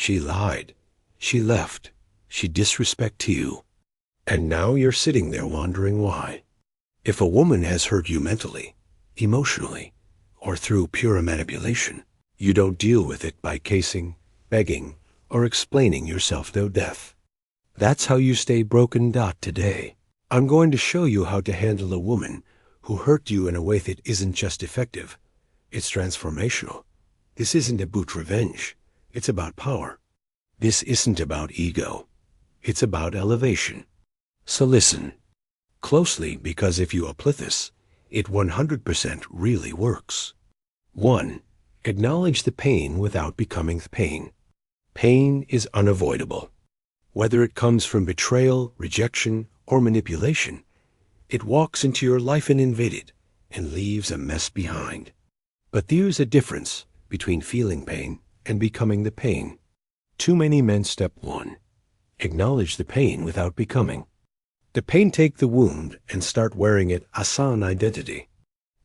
She lied. She left. She disrespected you. And now you're sitting there wondering why. If a woman has hurt you mentally, emotionally, or through pure manipulation, you don't deal with it by casing, begging, or explaining yourself to death. That's how you stay broken. Today, I'm going to show you how to handle a woman who hurt you in a way that isn't just effective. It's transformational. This isn't about revenge. It's about power. This isn't about ego. It's about elevation. So listen closely, because if you apply this, it 100% really works. 1. Acknowledge the pain without becoming the pain. Pain is unavoidable. Whether it comes from betrayal, rejection, or manipulation, it walks into your life and invades it and leaves a mess behind. But there's a difference between feeling pain and becoming the pain. Too many men step 1. Acknowledge the pain without becoming. The pain take the wound and start wearing it as an identity.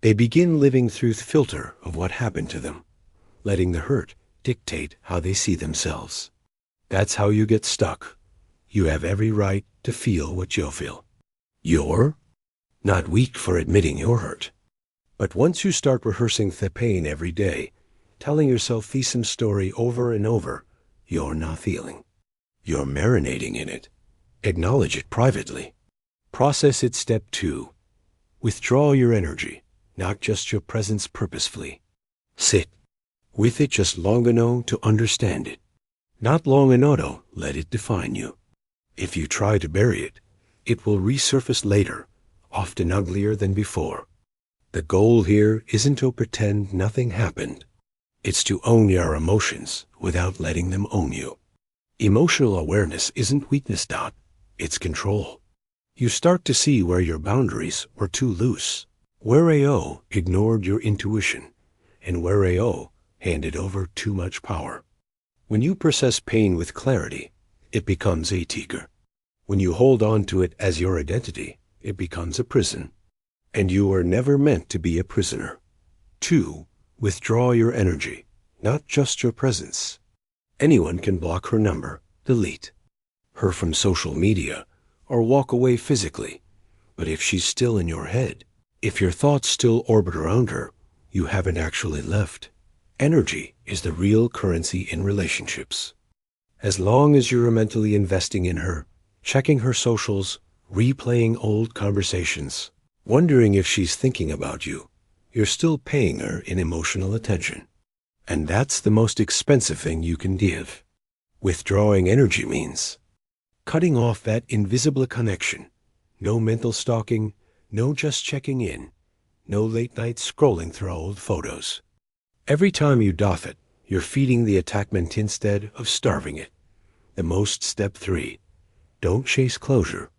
They begin living through the filter of what happened to them, letting the hurt dictate how they see themselves. That's how you get stuck. You have every right to feel what you feel. You're not weak for admitting you're hurt. But once you start rehearsing the pain every day, telling yourself the same story over and over, you're not feeling. You're marinating in it. Acknowledge it privately. Process it. Step 2. Withdraw your energy, not just your presence, purposefully. Sit with it just long enough to understand it. Not long enough to let it define you. If you try to bury it, it will resurface later, often uglier than before. The goal here isn't to pretend nothing happened. It's to own your emotions without letting them own you. Emotional awareness isn't weakness. It's control. You start to see where your boundaries were too loose, where AO ignored your intuition, and where AO handed over too much power. When you process pain with clarity, it becomes a tiger. When you hold on to it as your identity, it becomes a prison. And you were never meant to be a prisoner. 2. Withdraw your energy, not just your presence. Anyone can block her number, delete her from social media, or walk away physically. But if she's still in your head, if your thoughts still orbit around her, you haven't actually left. Energy is the real currency in relationships. As long as you're mentally investing in her, checking her socials, replaying old conversations, wondering if she's thinking about you, you're still paying her in emotional attention. And that's the most expensive thing you can give. Withdrawing energy means cutting off that invisible connection. No mental stalking, no just checking in, no late night scrolling through old photos. Every time you doff it, you're feeding the attachment instead of starving it. The most. Step 3. Don't chase closure.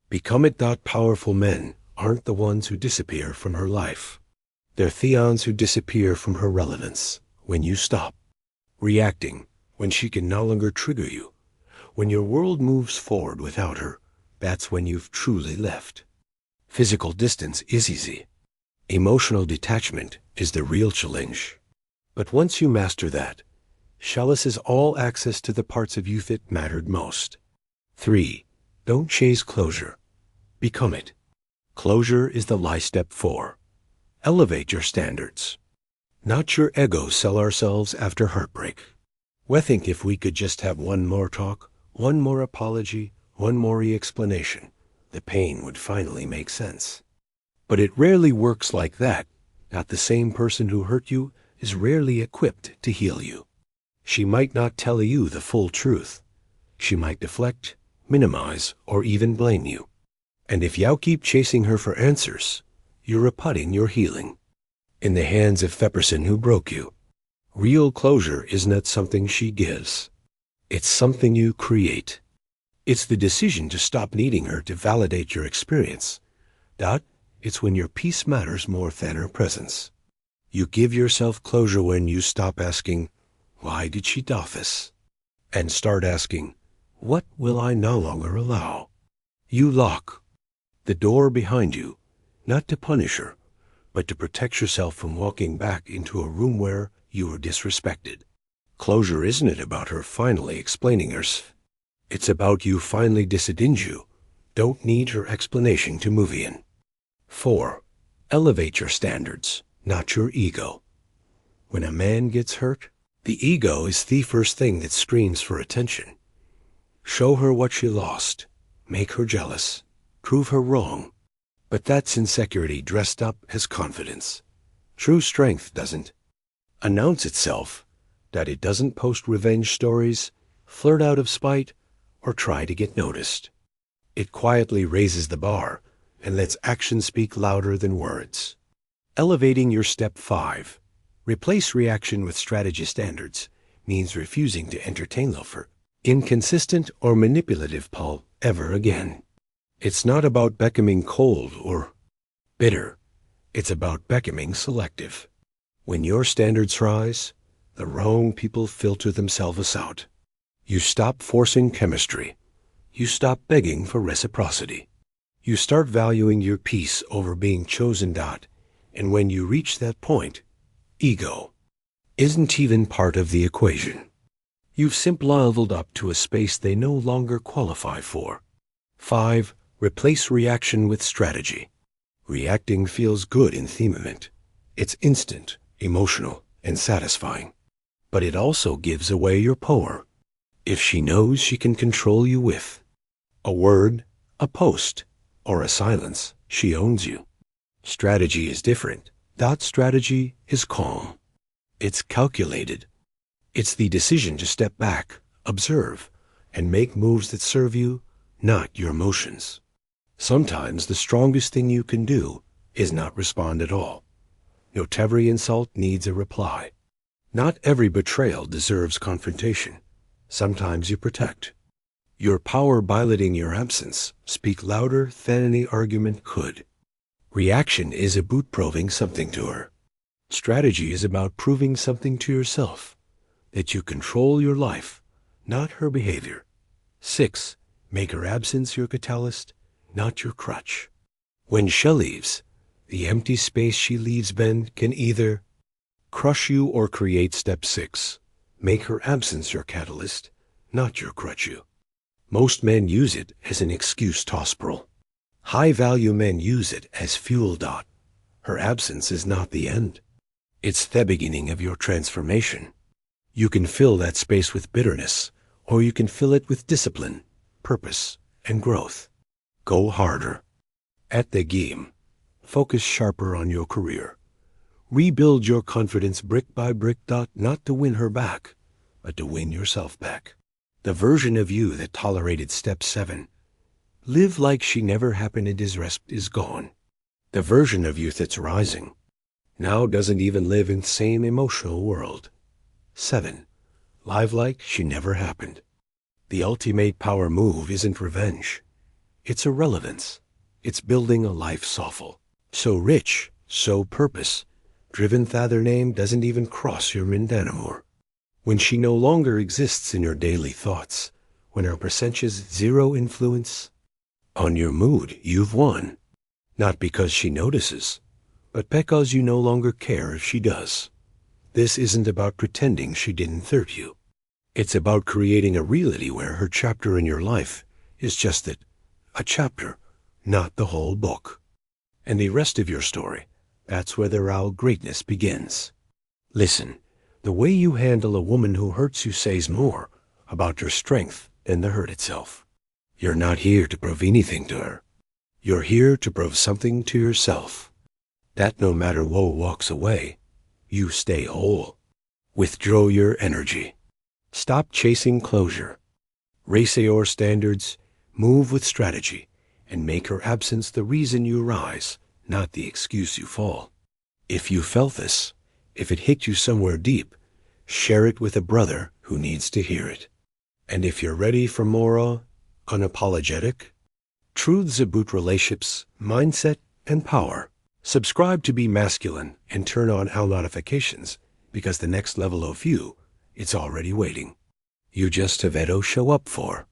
Become it. Powerful men aren't the ones who disappear from her life. They're theons who disappear from her relevance. When you stop reacting, when she can no longer trigger you, when your world moves forward without her, that's when you've truly left. Physical distance is easy. Emotional detachment is the real challenge. But once you master that, solace is all access to the parts of you that mattered most. 3. Don't chase closure. Become it. Closure is the lie. Step 4. Elevate your standards. Not your ego. Sell ourselves after heartbreak. We think if we could just have one more talk, one more apology, one more explanation, the pain would finally make sense. But it rarely works like that. Not the same person who hurt you is rarely equipped to heal you. She might not tell you the full truth. She might deflect, minimize, or even blame you. And if you keep chasing her for answers, you're putting your healing in the hands of the person who broke you. Real closure is not something she gives. It's something you create. It's the decision to stop needing her to validate your experience. It's when your peace matters more than her presence. You give yourself closure when you stop asking, why did she do this? And start asking, what will I no longer allow? You lock the door behind you, not to punish her, but to protect yourself from walking back into a room where you were disrespected. Closure isn't about her finally explaining herself. It's about you finally deciding you don't need her explanation to move in. 4. Elevate your standards, not your ego. When a man gets hurt, the ego is the first thing that screams for attention. Show her what she lost, make her jealous, prove her wrong. But that's insecurity dressed up as confidence. True strength doesn't announce itself, that it doesn't post revenge stories, flirt out of spite, or try to get noticed. It quietly raises the bar and lets action speak louder than words. Elevating your step 5. Replace reaction with strategy standards means refusing to entertain love for inconsistent or manipulative Paul ever again. It's not about becoming cold or bitter. It's about becoming selective. When your standards rise, the wrong people filter themselves out. You stop forcing chemistry. You stop begging for reciprocity. You start valuing your peace over being chosen. And when you reach that point, ego isn't even part of the equation. You've simply leveled up to a space they no longer qualify for. 5. Replace reaction with strategy. Reacting feels good in the moment. It's instant, emotional, and satisfying. But it also gives away your power. If she knows she can control you with a word, a post, or a silence, she owns you. Strategy is different. That strategy is calm. It's calculated. It's the decision to step back, observe, and make moves that serve you, not your emotions. Sometimes the strongest thing you can do is not respond at all. Not every insult needs a reply. Not every betrayal deserves confrontation. Sometimes you protect. Your power by letting your absence speak louder than any argument could. Reaction is about proving something to her. Strategy is about proving something to yourself, that you control your life, not her behavior. 6. Make her absence your catalyst, not your crutch. When she leaves, the empty space she leaves can either crush you or create step 6. Make her absence your catalyst, not your crutch you. Most men use it as an excuse to hospital. High-value men use it as fuel. Her absence is not the end. It's the beginning of your transformation. You can fill that space with bitterness, or you can fill it with discipline, purpose, and growth. Go harder. At the game, focus sharper on your career. Rebuild your confidence brick by brick. Not to win her back, but to win yourself back. The version of you that tolerated step 7, live like she never happened and is gone. The version of you that's rising now doesn't even live in the same emotional world. 7. Live like she never happened. The ultimate power move isn't revenge. It's irrelevance. It's building a life so rich, so purpose-driven that her name doesn't even cross your mind anymore. When she no longer exists in your daily thoughts, when her percentages 0 influence on your mood, you've won. Not because she notices, but because you no longer care if she does. This isn't about pretending she didn't hurt you. It's about creating a reality where her chapter in your life is just that, a chapter, not the whole book. And the rest of your story, that's where the real greatness begins. Listen, the way you handle a woman who hurts you says more about your strength than the hurt itself. You're not here to prove anything to her. You're here to prove something to yourself. That no matter who walks away, you stay whole. Withdraw your energy. Stop chasing closure. Raise your standards, move with strategy, and make her absence the reason you rise, not the excuse you fall. If you felt this, if it hit you somewhere deep, share it with a brother who needs to hear it. And if you're ready for more unapologetic truths about relationships, mindset, and power, subscribe to Be Masculine and turn on all notifications, because the next level of you, it's already waiting. You just have to show up for.